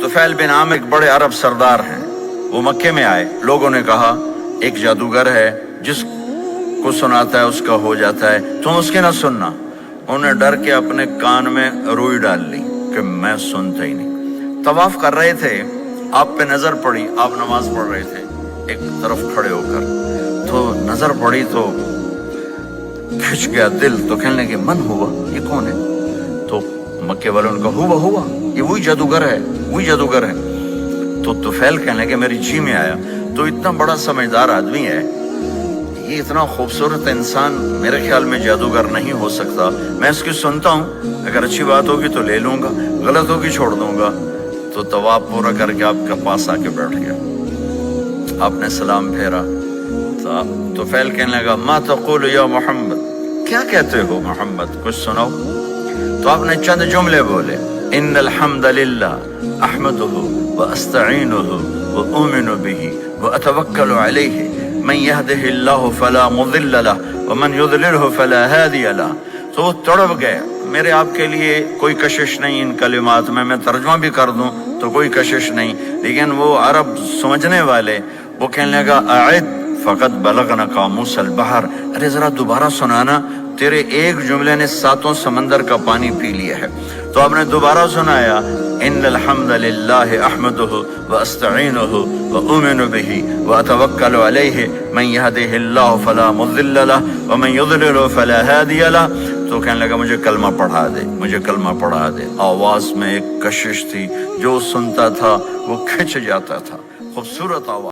तुफैल बिन आमिर एक बड़े अरब सरदार हैं, वो मक्के में आए। लोगों ने कहा एक जादूगर है, जिसको सुनाता है उसका हो जाता है, तुम उसके ना सुनना। उन्होंने डर के अपने कान में रुई डाल ली कि मैं सुनता ही नहीं। तवाफ कर रहे थे, आप पे नजर पड़ी, आप नमाज पढ़ रहे थे एक तरफ खड़े होकर, तो नजर पड़ी तो खिंच गया दिल। तो कहने लगे मन हुआ, ये कौन है? तो मक्के वालों ने कहा हुआ, ये वही जादूगर है, वही जादूगर है। तो तुफैल कहने लगे मेरी जी में आया, तो इतना बड़ा समझदार आदमी है, ये इतना खूबसूरत इंसान मेरे ख्याल में जादूगर नहीं हो सकता। मैं इसकी सुनता हूँ, अगर अच्छी बात होगी तो ले लूंगा, गलत होगी छोड़ दूंगा। तो तवाफ पूरा करके आपके पास आके बैठ गया। आपने सलाम फेरा तो तुफैल कहने लगा मा तक़ूलु या मोहम्मद, क्या कहते हो मोहम्मद, कुछ सुनाओ। तो आपने चंद जुमले बोले, इन्नल हम्दलिल्लाह अहमदुहु व अस्तईनुहु व उमिनु बिही व अतवक्कलु अलैहि मन यहदिहिल्लाहु फला मुदिल्ल लहु व मन युद्लिलहु फला हादिय लहु। तो वो तड़प गए, मेरे आपके लिए कोई कशिश नहीं इन कलिमात में, मैं तर्जुमा भी कर दूं तो कोई कशिश नहीं। लेकिन वो अरब समझने वाले, वो कहने लगा आइद फ़क़त बलगना कामूसल बहर, अरे ज़रा दोबारा सुनाना, तेरे एक जुमले ने 7 समंदर का पानी पी लिया है। तो आपने दोबारा सुनाया, इन्नल हम्दलिल्लाहि अहमदुहु व अस्तईनुहु व उमिनु बिही व अतवक्कलु अलैहि मन यहदिहिल्लाहु फला मुदिल्ल लहु व मन युद्लिलहु फला हादिय लहु। तो कहने लगा मुझे कलमा पढ़ा दे, मुझे कलमा पढ़ा दे। आवाज़ में एक कशिश थी, जो सुनता था वो खिंच जाता था। खूबसूरत आवाज़।